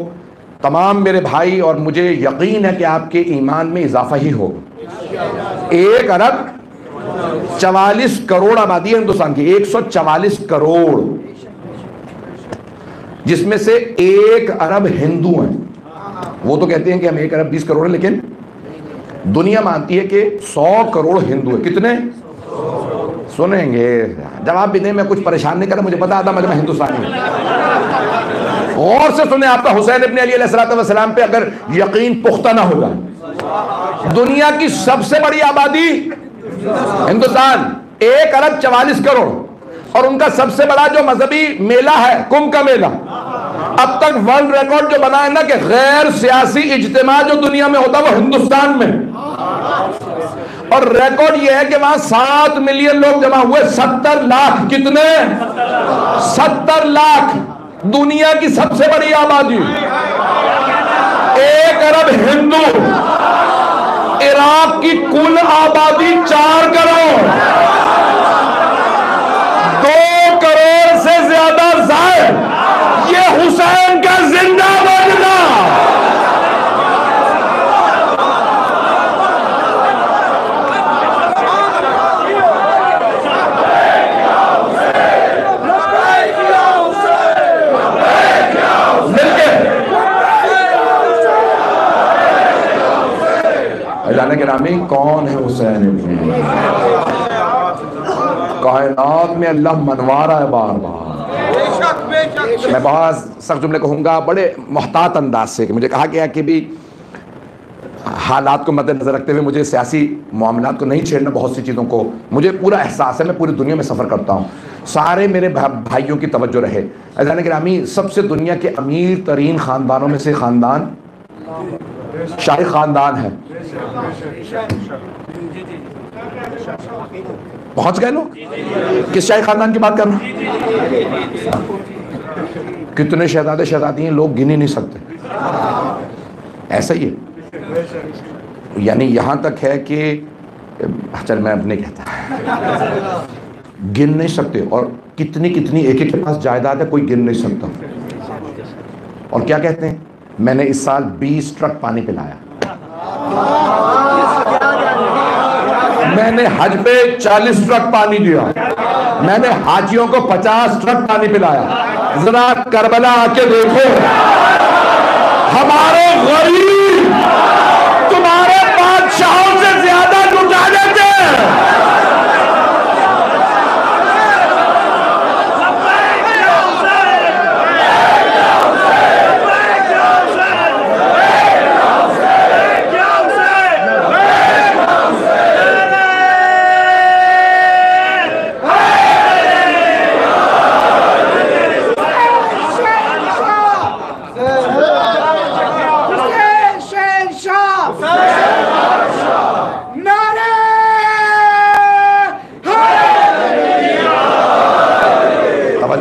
तमाम मेरे भाई, और मुझे यकीन है कि आपके ईमान में इजाफा ही होगा। 1 अरब 44 करोड़ आबादी है हिंदुस्तान की, 144 करोड़, जिसमें से 1 अरब हिंदू हैं। वो तो कहते हैं कि हम 1 अरब 20 करोड़ है, लेकिन दुनिया मानती है कि 100 करोड़ हिंदू है। कितने? सुनेंगे, जवाब भी दें, मैं कुछ परेशान नहीं कर रहा, मुझे पता था मैं हिंदुस्तानी हूं। और से सुने, आपका हुसैन इब्न अली अलैहिस्सलाम पे अगर यकीन पुख्ता ना होगा, दुनिया की सबसे बड़ी आबादी हिंदुस्तान, 1 अरब 44 करोड़, और उनका सबसे बड़ा जो मजहबी मेला है कुंभ का मेला, अब तक वर्ल्ड रिकॉर्ड जो बना है ना कि गैर सियासी इज्तिमा जो दुनिया में होता है वो हिंदुस्तान में, और रिकॉर्ड ये है कि वहां 7 मिलियन लोग जमा हुए। 70 लाख, कितने? 70 लाख, दुनिया की सबसे बड़ी आबादी। 1 अरब हिंदू, इराक की कुल आबादी 4 करोड़, 2 करोड़ से ज्यादा जायद। ये हुसैन का जिंदा बनना। अल्लाह के नामी कौन है हुसैन? कायनात में अल्लाह मनवा रहा है बार बार। मैं बहुत सख्त जुमले कहूँगा बड़े मोहतात अंदाज से, कि मुझे कहा गया कि भी हालात को मद्देनजर रखते हुए मुझे सियासी मामलात को नहीं छेड़ना, बहुत सी चीज़ों को मुझे पूरा एहसास है, मैं पूरी दुनिया में सफ़र करता हूँ। सारे मेरे भाइयों की तवज्जो रहे। अज़ान गिरामी, सबसे दुनिया के अमीर तरीन ख़ानदानों में से ख़ानदान शाही ख़ानदान है। पहुँच गए लोग? किस शाही ख़ानदान की बात कर रहा हूँ? कितने शहजादे शहजादी हैं लोग गिन ही नहीं सकते, ऐसा ही है। यानी यहाँ तक है कि चल मैं अपने कहता गिन नहीं सकते, और कितनी कितनी एक एक के पास जायदाद है, कोई गिन नहीं सकता। और क्या कहते हैं, मैंने इस साल 20 ट्रक पानी पिलाया, मैंने हज पे 40 ट्रक पानी दिया, मैंने हाजियों को 50 ट्रक पानी पिलाया। जरा करबला आके देखो, हमारे गरीब तुम्हारे बादशाहों से ज्यादा लुटा देते हैं।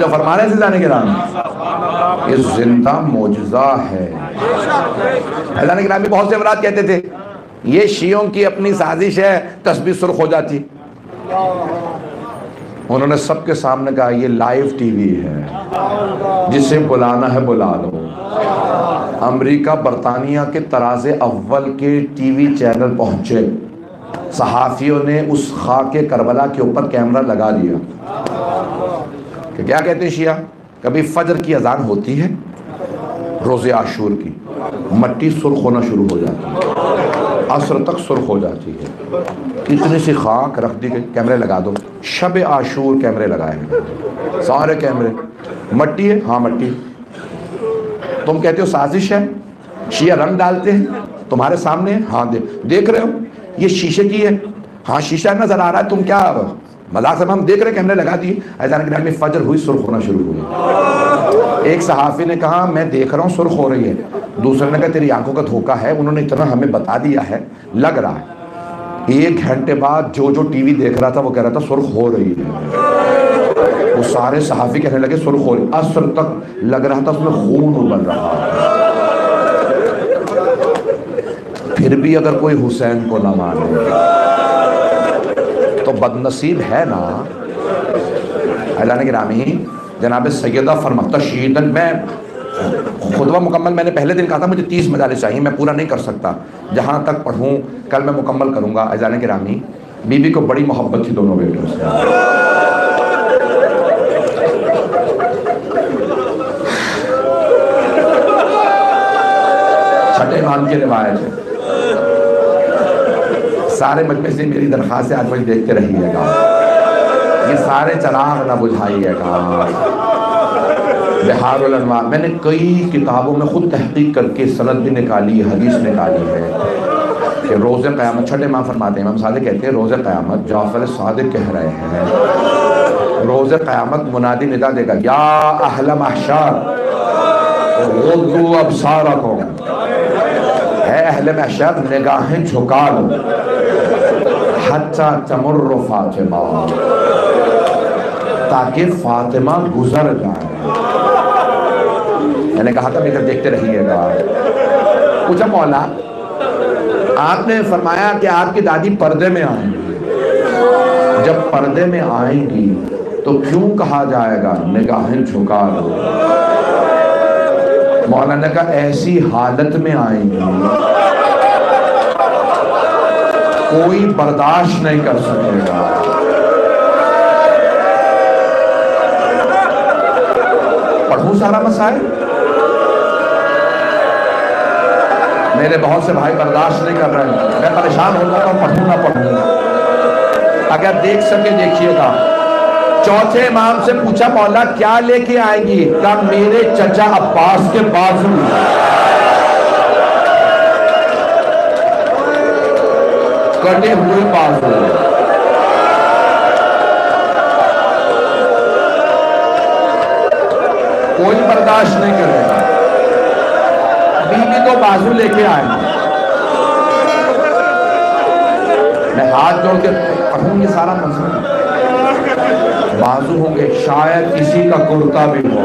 फरमाने से जाने के नाम ये जिंदा मौजूदा है। अल्लाह के नाम में बहुत से अफराद कहते थे ये शियों की अपनी साजिश है, तस्बीह सुर्ख हो जाती। उन्होंने सबके सामने कहा ये लाइव टीवी है, जिसे बुलाना है बुला लो। अमेरिका बरतानिया के तराजे अव्वल के टीवी चैनल पहुंचे, सहाफियों ने उस खाके करबला के ऊपर कैमरा लगा दिया कि क्या कहते हैं शिया, कभी फजर की अजान होती है रोज़े आशूर की, मट्टी सुर्ख होना शुरू हो जाती है, असर तक सुर्ख हो जाती है, इतनी सी खाक रख दी गई, कैमरे लगा दो। शब आशूर कैमरे लगाए गए, सारे कैमरे, मट्टी है, हाँ मट्टी। तुम कहते हो साजिश है, शिया रंग डालते हैं, तुम्हारे सामने है, हाँ देख रहे हो, ये शीशे की है, हाँ शीशा नजर आ रहा है, तुम क्या मजाक से हम देख रहे, कैमरे लगा दिए। अज़ान के टाइम में फजर हुई, सुर्ख होना शुरू हुई। एक सहाफ़ी ने कहा मैं देख रहा हूँ सुर्ख हो रही है, दूसरे ने कहा तेरी आंखों का धोखा है, उन्होंने इतना हमें बता दिया है, लग रहा है। 1 घंटे बाद जो जो टीवी देख रहा था वो कह रहा था सुर्ख हो रही है। वो सारे सहाफ़ी कहने लगे सुर्ख हो रही, असर तक लग रहा था उसमें खून उबल रहा है। फिर भी अगर कोई हुसैन को ना माने तो बदनसीब है ना। अल्लाह ने गिरामी जनाब सैयदा फरमा तशहीदन, मैं खुतबा मुकम्मल मैंने पहले दिन कहा था मुझे 30 मजालिस चाहिए, मैं पूरा नहीं कर सकता, जहाँ तक पढ़ूँ कल मैं मुकम्मल करूँगा। अल्लाह ने गिरामी बीबी को बड़ी मोहब्बत थी दोनों बेटों से, छठे इमाम की रिवायत है। सारे मजमे से मेरी दरख्वास्त है आज मुझे देखते रहिएगा, ये सारे चराग ना बुझाइएगा। बिहारुल अनवार मैंने कई किताबों में खुद तहकीक करके सनद भी निकाली, हदीस निकाली है कि रोज़े क़यामत, छठे इमाम फरमाते हैं, इमाम सादिक कहते हैं रोज़े क़यामत, जाफ़र सादिक कह रहे हैं, रोज़े क़यामत मुनादी निदा देगा या अहल महशर गुद्दू अबसारकुम, है अहले महशर निगाहें झुका लो, हत्ता तमुर्र फातिमा, ताकि फातिमा गुजर जाए। मैंने कहा था इधर देखते रहिएगा। पूछा मौला आपने फरमाया कि आपकी दादी पर्दे में आएंगी, जब पर्दे में आएंगी तो क्यों कहा जाएगा निगाहें झुका लो? मौला ने कहा ऐसी हालत में आएंगी कोई बर्दाश्त नहीं कर सकेगा। पढ़ूं सारा मसाइल, मेरे बहुत से भाई बर्दाश्त नहीं कर रहे हैं, मैं परेशान हो जाता हूँ, पढ़ूं ना पढ़ूं। अगर देख सके देखिएगा। चौथे इमाम से पूछा मौला क्या लेके आएंगी? कहा मेरे चचा अब्बास के बाजू। कटे हुए बाजू, कोई बर्दाश्त नहीं करेगा। बीवी तो बाजू लेके आए, मैं हाथ जोड़ के पढ़ूंगी सारा मसला। बाजू होंगे, शायद किसी का कुर्ता भी हो।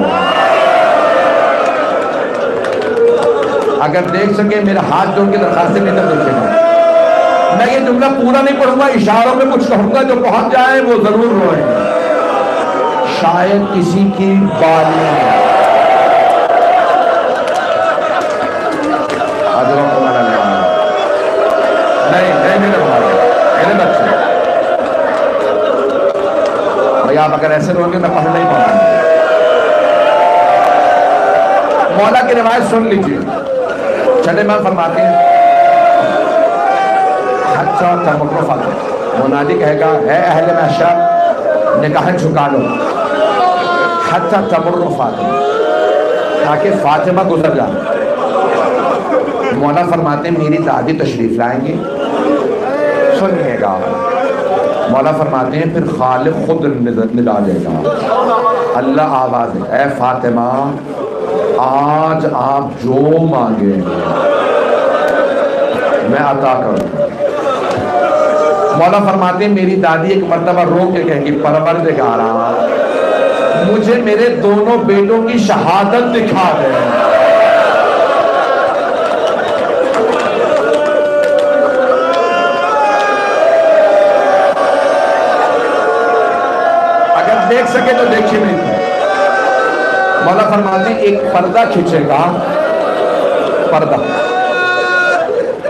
अगर देख सके मेरा हाथ जोड़ के दरखास्त नहीं तो देखेगा। मैं ये जुमला पूरा नहीं पढ़ूंगा, इशारों में कुछ कहूंगा, जो पहुंच जाए वो जरूर रोएंगे। शायद किसी की बाली नहीं नहीं मेरे भाई, मेरे बच्चे भैया, आप अगर ऐसे रहोगे मैं पढ़ नहीं पाऊंगा। मौला की रिवायत सुन लीजिए। छठे इमाम फरमाते हैं, अच्छा तमर्रुफत, मुनादी कहेगा है अहले महशर निकाह झुका लो, अच्छा तमर्रुफत, ताकि फातिमा गुजर जाए। मौला फरमाते हैं मेरी दादी तशरीफ लाएंगे, सुनिएगा। मौला फरमाते हैं फिर खालिक खुद निदा देगा। अल्लाह आवाज है, ए फातिमा आज आप जो मांगे मैं अता करूं। मौला फरमाते हैं मेरी दादी एक मर्तबा रो के कहेंगी, परवरदिगारा मुझे मेरे दोनों बेटों की शहादत दिखा दे। अगर देख सके तो देखिए नहीं तो। मौला फरमाते हैं एक पर्दा खींचेगा, पर्दा,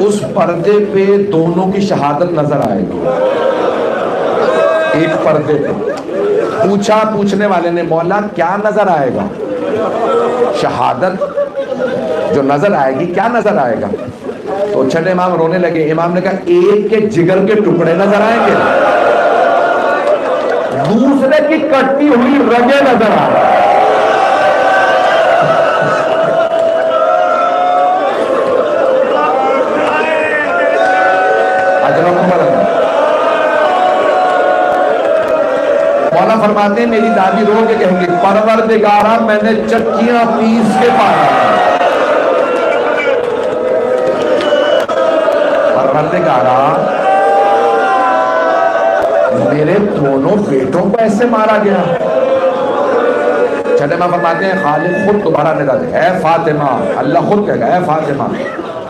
उस पर्दे पे दोनों की शहादत नजर आएगी। एक पर्दे पे पूछा पूछने वाले ने, मौला क्या नजर आएगा? शहादत जो नजर आएगी क्या नजर आएगा? तो छठे इमाम रोने लगे। इमाम ने कहा एक के जिगर के टुकड़े नजर आएंगे, दूसरे की कटती हुई रगे नजर आएंगे। मौला फरमाते हैं मेरी दादी रो के कहेंगे, परवरदिगारा मैंने चक्कियां पीस के पाया। परवरदिगारा मेरे दोनों बेटों को ऐसे मारा गया। छठे मां फरमाते हैं खालिद खुद दोबारा निदा दे, ऐ फातिमा, अल्लाह खुद कहेगा, ऐ फातिमा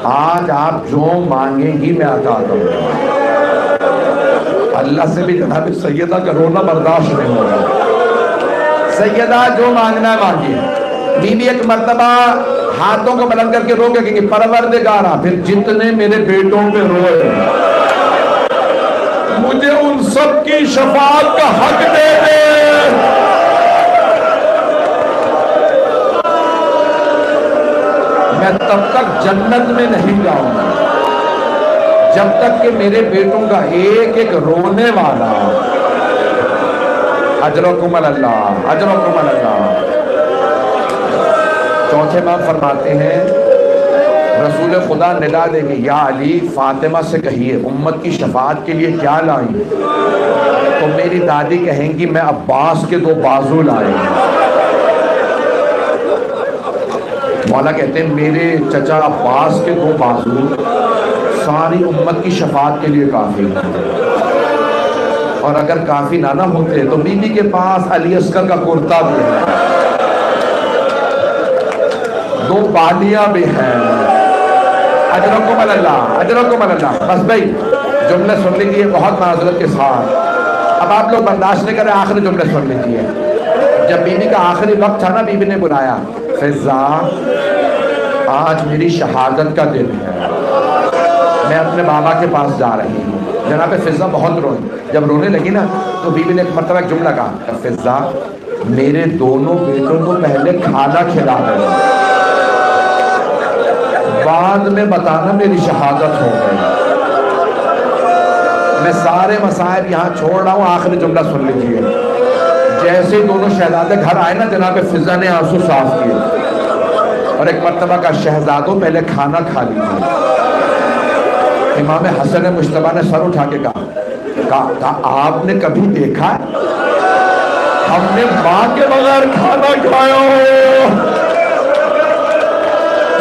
आज आप जो मांगेगी मैं अता करूंगा। अल्लाह से भी जनाब सैयदा का रोना बर्दाश्त नहीं होगा। सैयदा जो मांगना है मांगिए। बीबी एक मर्तबा हाथों को बुलंद करके रो के कहेंगे, परवरदिगारा फिर जितने मेरे बेटों पे रोए मुझे उन सब की शफाअत का हक दे दे। मैं तब तक जन्नत में नहीं जाऊंगा जब तक कि मेरे बेटों का एक एक रोने वाला। अजरकुम अल्लाह, अजरकुम अल्लाह। चौथे बार फरमाते हैं रसूल खुदा निदा देंगे, या अली फातिमा से कहिए उम्मत की शफाअत के लिए क्या लाई? तो मेरी दादी कहेंगी मैं अब्बास के दो बाजू लाए। मौला कहते हैं मेरे चचा अब्बास के दो बाजू सारी उम्मत की शफाअत के लिए काफी है। और अगर काफी ना होते तो बीबी के पास अली अस्कर का कुर्ता भी है, दो बालियां भी हैं। अजरकुम अल्लाह, अजरकुम अल्लाह। बस भाई जुमले सुन लीजिए बहुत माजरत के साथ। अब आप लोग बर्दाश्त नहीं करें, आखिरी जुमले सुन लीजिए। जब बीबी का आखिरी वक्त था ना, बीबी ने बुलाया, फिजा आज मेरी शहादत का दिन है, मैं अपने बाबा के पास जा रही हूँ। जनाब फिजा बहुत रोई। जब रोने लगी ना तो बीबी ने एक मरतबा एक जुमला कहा, फिजा मेरे दोनों बेटों को पहले खाना खिला देना, बाद में बताना मेरी शहादत हो गई। मैं सारे मसाइब यहाँ छोड़ रहा हूँ, आखिरी जुमला सुन लीजिए। जैसे ही दोनों शहजादे घर आए ना, जनाब फिजा ने आंसू साफ किए और एक मरतबा का, शहजादों पहले खाना खा लीजिए। इमाम हसन मुश्तबा ने सर उठा के कहा आपने कभी देखा है हमने माँ के बगैर खाना खाया हो?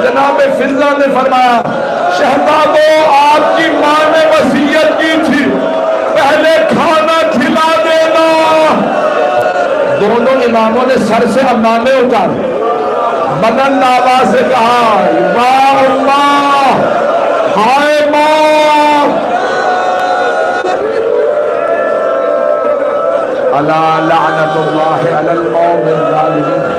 जनाब फिजा ने फरमाया शहजादो आपकी माँ ने वसीयत की थी पहले खाना खिला देना। दोनों इमामों ने सर से अमामे उतारे, मदन नाबा से कहा वाह अल्लाह, हाय माँ, अला लानतुल्लाहि अलल कौमिल ज़ालिमीन।